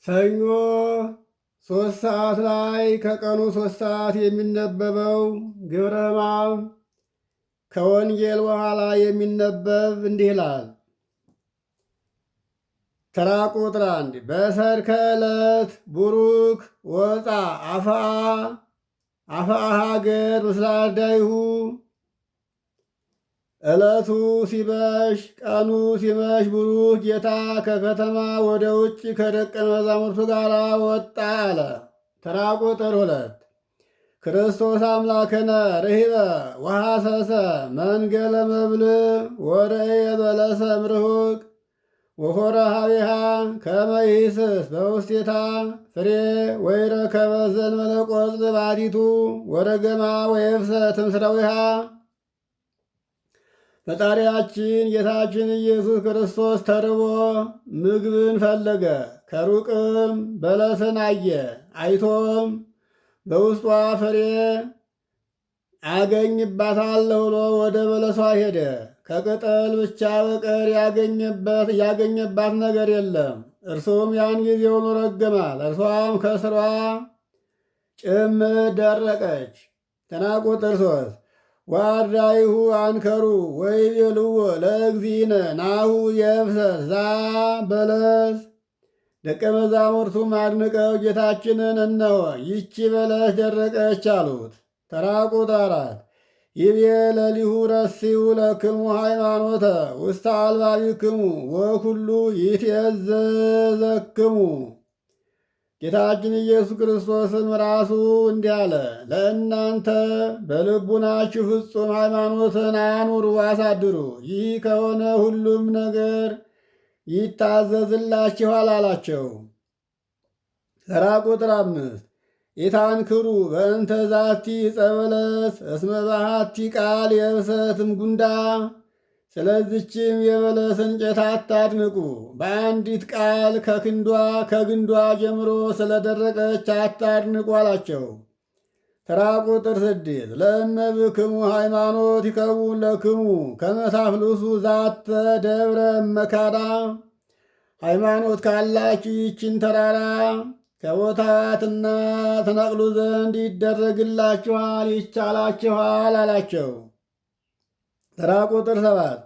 ሰኞ 3 ሰዓት ላይ ከቀኑ 3 ሰዓት የሚነበበው ግብረ ሕማም ከወንጌል በኋላ የሚነበብ እንዲህ ይላል። ተራ ቁጥር 1 በሰርከ ዕለት ቡሩክ ወፃ አፍአ ሀገር ምስለ አርዳኢሁ። ዕለቱ ሲመሽ ቀኑ ሲመሽ ቡሩክ ጌታ ከከተማ ወደ ውጭ ከደቀ መዛሙርቱ ጋር ወጣ አለ። ተራ ቁጥር 2 ክርስቶስ አምላክነ ርሂበ ወሐሰሰ መንገለ መብልዕ ወርእየ በለሰ እምርሁቅ ወሖረ ኀቤሃ ከመ ይህስስ በውስቴታ ፍሬ ወይረከበ ዘእንበለ ቆጽል ባሕቲቱ ወረገማ ወየብሰት እምስራዊሃ። ፈጣሪያችን ጌታችን ኢየሱስ ክርስቶስ ተርቦ ምግብን ፈለገ። ከሩቅም በለስን አየ። አይቶም በውስጧ ፍሬ አገኝባታለሁ ብሎ ወደ በለሷ ሄደ። ከቅጠል ብቻ በቀር ያገኘባት ነገር የለም። እርሱም ያን ጊዜውኑ ረገማል። እርሷም ከስሯ ጭምር ደረቀች። ተራ ቁጥር 3 ወአርዳኢሁ አንከሩ ወይቤልዎ ለእግዚእነ ናሁ የብሰት ዛ በለስ። ደቀ መዛሙርቱም አድንቀው ጌታችንን እነሆ ይቺ በለስ ደረቀች አሉት። ተራ ቁጥር 4 ይቤ ለሊሁ ረሲው ለክሙ ሃይማኖተ ውስተ አልባቢክሙ ወኩሉ ይትእዘዘክሙ። ጌታችን ኢየሱስ ክርስቶስም ራሱ እንዲህ አለ፣ ለእናንተ በልቡናችሁ ፍጹም ሃይማኖትን አኑሩ አሳድሩ። ይህ ከሆነ ሁሉም ነገር ይታዘዝላችኋል አላቸው። ተራ ቁጥር 5 ኢታንክሩ በእንተ ዛቲ ዕፀ በለስ እስመ ባሕቲ ቃል የብሰትም ጉንዳ። ስለዚችም የበለስ እንጨት አታድንቁ፣ በአንዲት ቃል ከግንዷ ጀምሮ ስለደረቀች አታድንቁ አላቸው። ተራ ቁጥር 6 ለእመ ብክሙ ሃይማኖት ይከውን ለክሙ ከመ ታፍልሱ ዛተ ደብረ እመካዳ። ሃይማኖት ካላችሁ ይችን ተራራ ከቦታትና ትነቅሉ ዘንድ ይደረግላችኋል ይቻላችኋል አላቸው። ተራ ቁጥር 7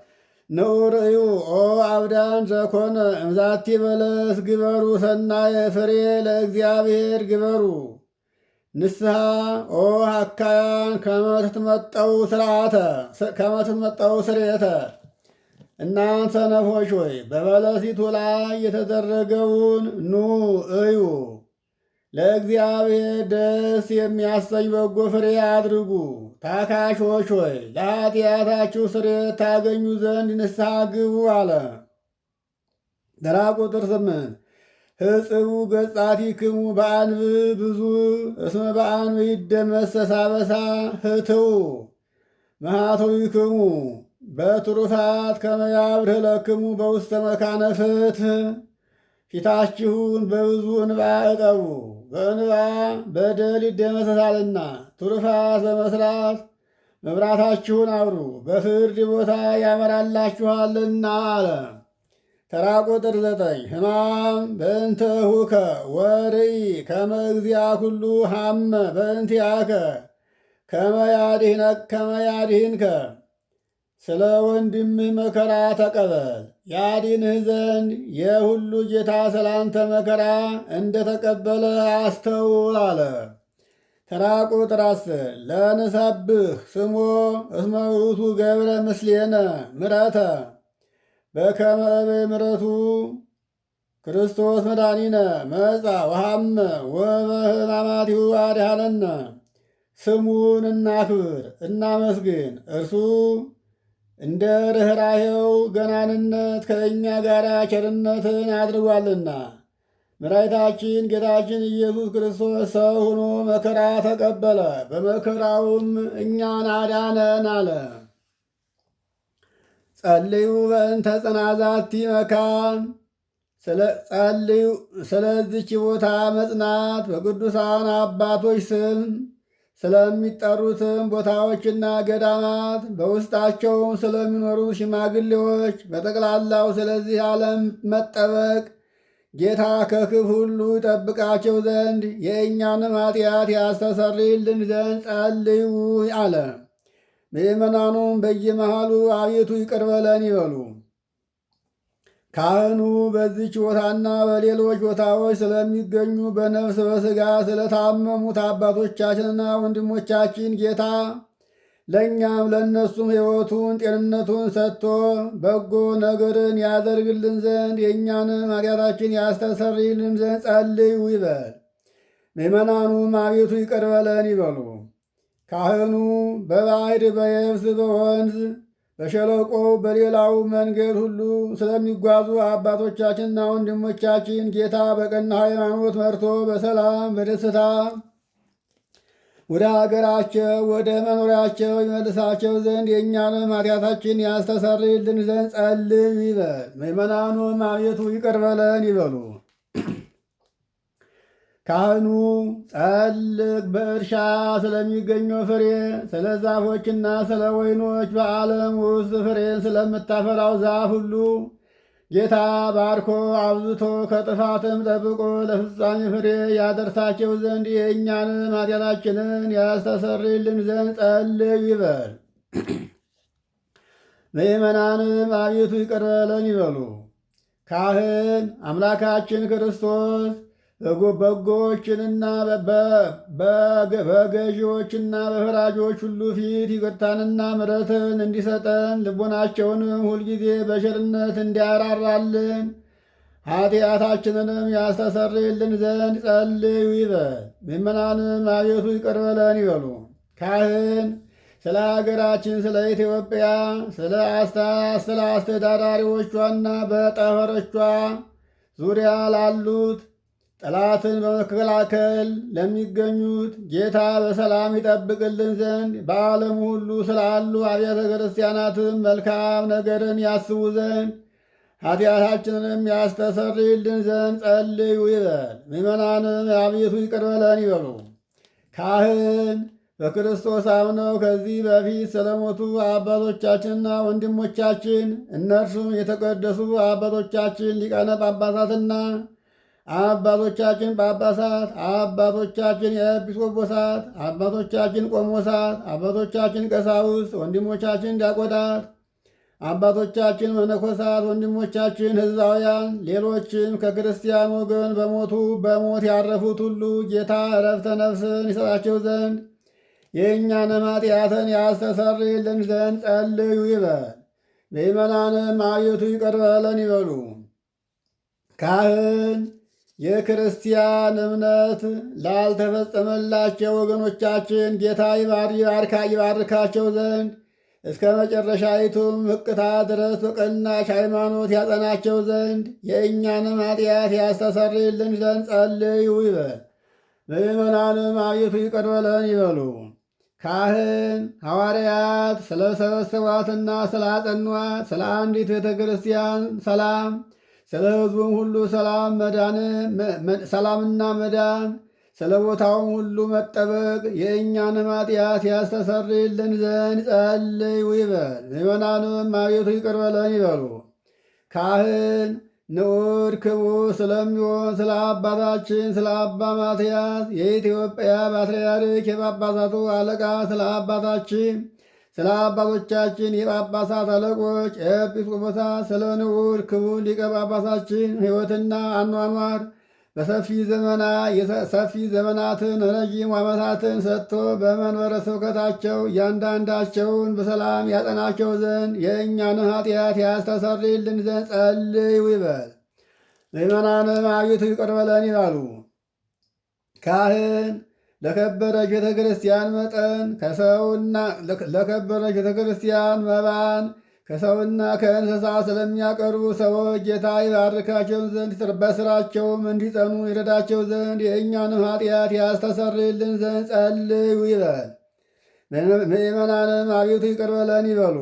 ንዑርእዩ ኦ አብዳን ዘኮነ እምዛቲ በለስ ግበሩ ሰናየ ፍሬ ለእግዚአብሔር ግበሩ ንስሐ ኦ ሀካያን ከመትመጠው ስርየተ። እናንተ ሰነፎች ሆይ በበለሲቱ ላይ የተደረገውን ኑ እዩ። ለእግዚአብሔር ደስ የሚያሰኝ በጎ ፍሬ አድርጉ። ታካሾች ሆይ ለኃጢአታችሁ ስርየት ታገኙ ዘንድ ንስሐ ግቡ አለ። ተራ ቁጥር 8 ህጽቡ ገጻቲክሙ በአንብ ብዙ እስመ በአንብ ይደመሰስ አበሳ ህትው መሃተዊክሙ በትሩፋት ከመ ያብርህ ለክሙ በውስተ መካነ ፍትሕ። ፊታችሁን በብዙ እንባ እጠቡ፣ በእንባ በደል ይደመሰሳልና። ትሩፋት በመስራት መብራታችሁን አብሩ፣ በፍርድ ቦታ ያመራላችኋልና አለ። ተራ ቁጥር 9 ሕማም በእንተ ሁከ ወርኢ ከመ እግዚአ ኩሉ ሐመ በእንቲአከ ከመ ያድኅንከ። ስለ ወንድምህ መከራ ተቀበል ያድንህ ዘንድ የሁሉ ጌታ ስላንተ መከራ እንደተቀበለ አስተውል አለ። ተራ ቁጥር 10 ለንሰብህ ስሞ እስመ ውእቱ ገብረ ምስሌነ ምሕረተ በከመ እበይ ምሕረቱ ክርስቶስ መድኃኒነ መጻ ወሐመ ወበሕማማቲሁ አድኀነነ። ስሙን እናክብር እናመስግን፣ እርሱ እንደ ርኅራኄው ገናንነት ከእኛ ጋር ቸርነትን አድርጓልና። መድኃኒታችን ጌታችን ኢየሱስ ክርስቶስ ሰው ሆኖ መከራ ተቀበለ፣ በመከራውም እኛን አዳነን አለ። ጸልዩ በእንተ ጽናዛቲ መካን። ጸልዩ ስለዚች ቦታ መጽናት በቅዱሳን አባቶች ስም ስለሚጠሩትም ቦታዎችና ገዳማት በውስጣቸውም ስለሚኖሩ ሽማግሌዎች በጠቅላላው ስለዚህ ዓለም መጠበቅ ጌታ ከክፉ ሁሉ ይጠብቃቸው ዘንድ የእኛንም ኃጢአት ያስተሰርይልን ዘንድ ጸልዩ አለ። ምእመናኑም በየመሃሉ አቤቱ ይቅር በለን ይበሉ። ካህኑ በዚች ቦታና በሌሎች ቦታዎች ስለሚገኙ በነፍስ በሥጋ ስለታመሙት አባቶቻችንና ወንድሞቻችን ጌታ ለእኛም ለእነሱም ሕይወቱን ጤንነቱን ሰጥቶ በጎ ነገርን ያደርግልን ዘንድ የእኛንም ኃጢአታችን ያስተሰርይልን ዘንድ ጸልዩ ይበል። ምእመናኑም አቤቱ ይቅር በለን ይበሉ። ካህኑ በባሕር በየብስ በወንዝ በሸለቆ በሌላው መንገድ ሁሉ ስለሚጓዙ አባቶቻችንና ወንድሞቻችን ጌታ በቀና ሃይማኖት መርቶ በሰላም በደስታ ወደ አገራቸው ወደ መኖሪያቸው ይመልሳቸው ዘንድ የእኛንም ኃጢአታችን ያስተሰርይልን ዘንድ ጸልዩ ይበል። ምእመናኑም አቤቱ ይቅር በለን ይበሉ። ካህኑ ጸልቅ በእርሻ ስለሚገኘው ፍሬ ስለ ዛፎችና ስለ ወይኖች በዓለም ውስጥ ፍሬን ስለምታፈራው ዛፍ ሁሉ ጌታ ባርኮ አብዝቶ ከጥፋትም ጠብቆ ለፍጻሜ ፍሬ ያደርሳቸው ዘንድ የእኛንም ኃጢአታችንን ያስተሰርይልን ዘንድ ጸልዩ ይበል። ምእመናንም አቤቱ ይቅር በለን ይበሉ። ካህን አምላካችን ክርስቶስ በጎዎችንና በገዢዎችና በፈራጆች ሁሉ ፊት ይቅርታንና ምሕረትን እንዲሰጠን ልቦናቸውንም ሁልጊዜ በቸርነት እንዲያራራልን ኃጢአታችንንም ያስተሰርይልን ዘንድ ጸልዩ ይበል። ምእመናንም አቤቱ ይቅር በለን ይበሉ። ካህን ስለ ሀገራችን ስለ ኢትዮጵያ ስለ አስተዳዳሪዎቿና በጠፈሮቿ ዙሪያ ላሉት ጠላትን በመከላከል ለሚገኙት ጌታ በሰላም ይጠብቅልን ዘንድ በዓለም ሁሉ ስላሉ አብያተ ክርስቲያናትም መልካም ነገርን ያስቡ ዘንድ ኃጢአታችንንም ያስተሰርይልን ዘንድ ጸልዩ ይበል። ምእመናንም አቤቱ ይቅር በለን ይበሉ። ካህን በክርስቶስ አምነው ከዚህ በፊት ስለሞቱ አባቶቻችንና ወንድሞቻችን እነርሱም የተቀደሱ አባቶቻችን ሊቃነ ጳጳሳትና አባቶቻችን ጳጳሳት፣ አባቶቻችን የኤጲስቆጶሳት፣ አባቶቻችን ቆሞሳት፣ አባቶቻችን ቀሳውስት፣ ወንድሞቻችን ዲያቆናት፣ አባቶቻችን መነኮሳት፣ ወንድሞቻችን ሕዝባውያን፣ ሌሎችም ከክርስቲያን ወገን በሞት ያረፉት ሁሉ ጌታ ዕረፍተ ነፍስን ይሰጣቸው ዘንድ የእኛንም ኃጢአትን ያስተሰርይልን ዘንድ ጸልዩ ይበል። ምእመናንም አቤቱ ይቅር በለን ይበሉ። ካህን የክርስቲያን እምነት ላልተፈጸመላቸው ወገኖቻችን ጌታ ይባርካቸው ዘንድ እስከ መጨረሻይቱም ሕቅታ ድረስ በቀናች ሃይማኖት ያጸናቸው ዘንድ የእኛንም ኃጢአት ያስተሰርይልን ዘንድ ጸልዩ ይበል። ምእመናንም አቤቱ ይቅር በለን ይበሉ። ካህን ሐዋርያት ስለ ሰበሰቧትና ስለ አጸኗት ስለ አንዲት ቤተ ክርስቲያን ሰላም ስለ ሕዝቡም ሁሉ ሰላምና መዳን ስለ ቦታውም ሁሉ መጠበቅ የእኛንም ኃጢአት ያስተሰርይልን ዘንድ ጸልዩ ይበል። ምእመናንም አቤቱ ይቅር በለን ይበሉ። ካህን ንዑድ ክቡር ስለሚሆን ስለ አባታችን ስለ አባ ማትያስ የኢትዮጵያ ፓትርያርክ የጳጳሳቱ አለቃ ስለ አባታችን ስለ አባቶቻችን የጳጳሳት አለቆች ኤጲስቆጶሳት ስለ ንዑድ ክቡር ሊቀ ጳጳሳችን ሕይወትና አኗኗር ሰፊ ዘመናትን ረዥም ዓመታትን ሰጥቶ በመንበረ ስብከታቸው እያንዳንዳቸውን በሰላም ያጸናቸው ዘንድ የእኛንን ኃጢአት ያስተሰርይልን ዘንድ ጸልዩ ይበል። ምእመናንም አቤቱ ይቅር በለን ይላሉ። ካህን ለከበረች ቤተ ክርስቲያን መጠን ለከበረች ቤተ ክርስቲያን መባን ከሰውና ከእንስሳ ስለሚያቀርቡ ሰዎች ጌታ ይባርካቸው ዘንድ በስራቸውም እንዲጸኑ ይረዳቸው ዘንድ የእኛንም ኃጢአት ያስተሰርይልን ዘንድ ጸልዩ ይበል። ምእመናንም አቤቱ ይቅር በለን ይበሉ።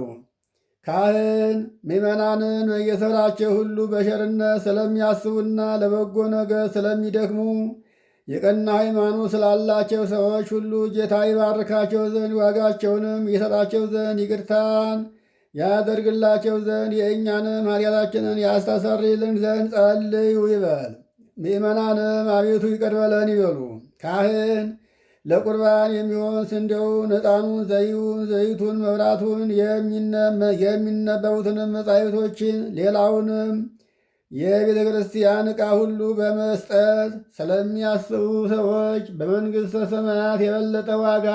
ካህን ምእመናንን በየሥራቸው ሁሉ በቸርነት ስለሚያስቡና ለበጎ ነገር ስለሚደክሙ የቀና ሃይማኖት ስላላቸው ሰዎች ሁሉ ጌታ ይባርካቸው ዘንድ ዋጋቸውንም ይሰጣቸው ዘንድ ይቅርታን ያደርግላቸው ዘንድ የእኛንም ኃጢአታችንን ያስተሰርይልን ዘንድ ጸልዩ ይበል። ምእመናንም አቤቱ ይቅር በለን ይበሉ። ካህን ለቁርባን የሚሆን ስንዴውን፣ ዕጣኑን፣ ዘይቱን፣ መብራቱን፣ የሚነበቡትንም መጻሕፍቶችን ሌላውንም የቤተ ክርስቲያን ዕቃ ሁሉ በመስጠት ስለሚያስቡ ሰዎች በመንግሥተ ሰማያት የበለጠ ዋጋ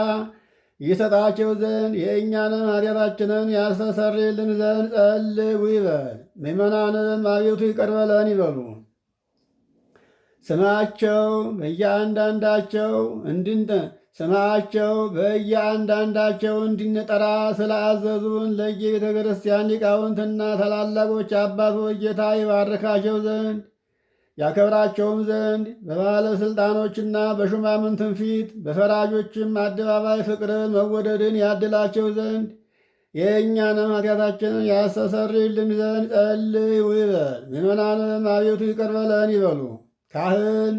ይሰጣቸው ዘንድ የእኛንም ኃጢአታችንን ያስተሰርይልን ዘንድ ጸልዩ ይበል። ምእመናንም አቤቱ ይቅር በለን ይበሉ። ስማቸው በየአንዳንዳቸው እንድንጠራ ስለአዘዙን ለየቤተ ክርስቲያን ሊቃውንትና ታላላቆች አባቶች ጌታ ይባርካቸው ዘንድ ያከብራቸውም ዘንድ በባለሥልጣኖችና በሹማምንትም ፊት በፈራጆችም አደባባይ ፍቅርን መወደድን ያድላቸው ዘንድ የእኛንም ኃጢአታችንን ያስተሰርይልን ዘንድ ጸልዩ ይበል። ምእመናንም አቤቱ ይቅር በለን ይበሉ። ካህን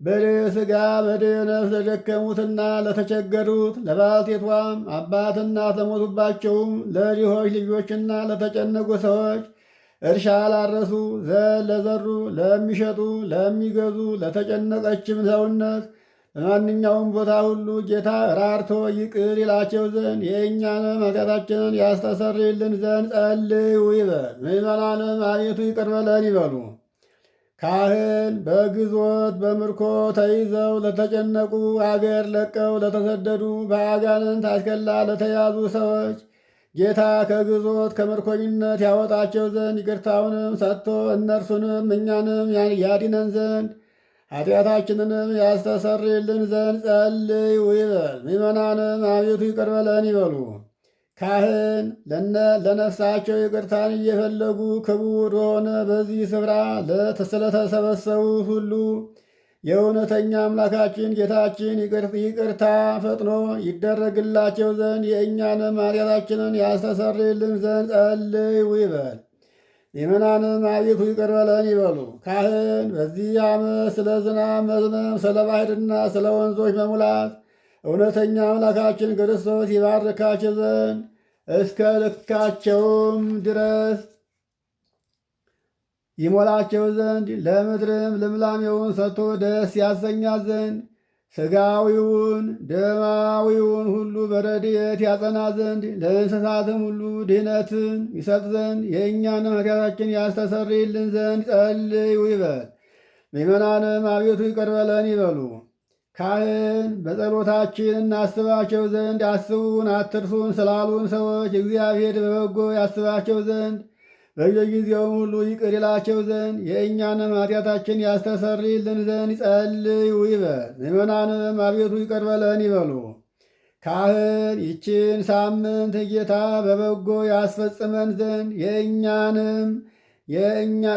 በደዌ ሥጋ በደዌ ነፍስ ለደከሙትና ለተቸገሩት ለባልቴቷም አባት እናት ለሞቱባቸውም ለድሆች ልጆችና ለተጨነቁ ሰዎች እርሻ ላረሱ ለዘሩ ለሚሸጡ ለሚገዙ ለተጨነቀችም ሰውነት በማንኛውም ቦታ ሁሉ ጌታ ራርቶ ይቅር ይላቸው ዘንድ የእኛንም ኃጢአታችንን ያስተሰርይልን ዘንድ ጸልዩ ይበል። ምእመናንም አቤቱ ይቅር በለን ይበሉ። ካህን በግዞት በምርኮ ተይዘው ለተጨነቁ አገር ለቀው ለተሰደዱ በአጋንንት አሽከላ ለተያዙ ሰዎች ጌታ ከግዞት ከምርኮኝነት ያወጣቸው ዘንድ ይቅርታውንም ሰጥቶ እነርሱንም እኛንም ያድነን ዘንድ ኃጢአታችንንም ያስተሰርይልን ዘንድ ጸልዩ ይበል። ምእመናንም አቤቱ ይቅር በለን ይበሉ። ካህን ለነፍሳቸው ይቅርታን እየፈለጉ ክቡር በሆነ በዚህ ስፍራ ስለተሰበሰቡ ሁሉ የእውነተኛ አምላካችን ጌታችን ይቅርታ ፈጥኖ ይደረግላቸው ዘንድ የእኛንም ኃጢአታችንን ያስተሰርይልን ዘንድ ጸልዩ ይበል። ምእመናንም አቤቱ ይቅር በለን ይበሉ። ካህን በዚህ ዓመት ስለ ዝናብ መዝነብ፣ ስለ ባሕርና ስለ ወንዞች መሙላት እውነተኛ አምላካችን ክርስቶስ ይባርካቸው ዘንድ እስከ ልካቸውም ድረስ ይሞላቸው ዘንድ ለምድርም ልምላሜውን ሰጥቶ ደስ ያሰኛት ዘንድ ሥጋዊውን ደማዊውን ሁሉ በረድኤት ያጸና ዘንድ ለእንስሳትም ሁሉ ድህነትን ይሰጥ ዘንድ የእኛንም ኃጢአታችን ያስተሰርይልን ዘንድ ጸልዩ ይበል። ምእመናንም አቤቱ ይቅር በለን ይበሉ። ካህን በጸሎታችን እናስባቸው ዘንድ አስቡን አትርሱን ስላሉን ሰዎች እግዚአብሔር በበጎ ያስባቸው ዘንድ በየጊዜውም ሁሉ ይቅር ይላቸው ዘንድ የእኛንም ኃጢአታችን ያስተሰርይልን ዘንድ ጸልዩ ይበል። ምእመናንም አቤቱ ይቅር በለን ይበሉ። ካህን ይችን ሳምንት ጌታ በበጎ ያስፈጽመን ዘንድ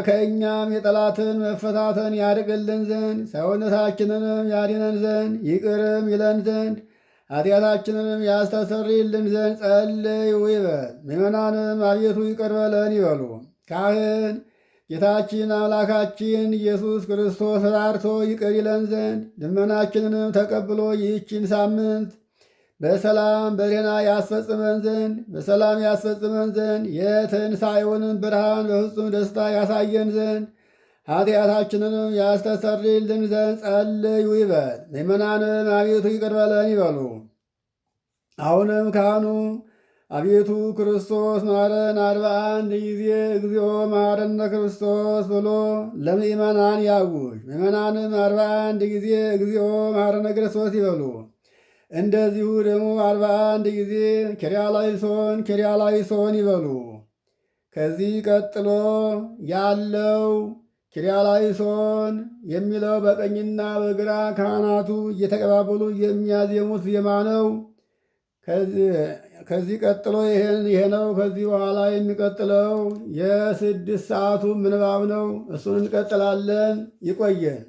ከእኛም የጠላትን መፈታተን ያርቅልን ዘንድ ሰውነታችንንም ያድነን ዘንድ ይቅርም ይለን ዘንድ ኃጢአታችንንም ያስተሰርይልን ዘንድ ጸልዩ ይበል። ምእመናንም አቤቱ ይቅር በለን ይበሉ። ካህን ጌታችን አምላካችን ኢየሱስ ክርስቶስ ራርቶ ይቅር ይለን ዘንድ ልመናችንንም ተቀብሎ ይህችን ሳምንት በሰላም በደህና በሰላም ያስፈጽመን ዘንድ የትንሣኤውንም ብርሃን በፍጹም ደስታ ያሳየን ዘንድ ኃጢአታችንንም ያስተሰርይልን ዘንድ ጸልዩ ይበል። ምእመናንም አቤቱ ይቅር በለን ይበሉ። አሁንም ካህኑ አቤቱ ክርስቶስ ማረን 41 ጊዜ እግዚኦ መሐረነ ክርስቶስ ብሎ ለምእመናን ያውጅ። ምእመናንም 41 ጊዜ እግዚኦ መሐረነ ክርስቶስ ይበሉ። እንደዚሁ ደግሞ 41 ጊዜ ኪርያላይሶን ኪርያላይሶን ይበሉ። ከዚህ ቀጥሎ ያለው ኪርያላይሶን የሚለው በቀኝና በግራ ካህናቱ እየተቀባበሉ የሚያዜሙት ዜማ ነው። ከዚህ ቀጥሎ ይሄ ነው። ከዚህ በኋላ የሚቀጥለው የ6 ሰዓቱ ምንባብ ነው። እሱን እንቀጥላለን። ይቆየን።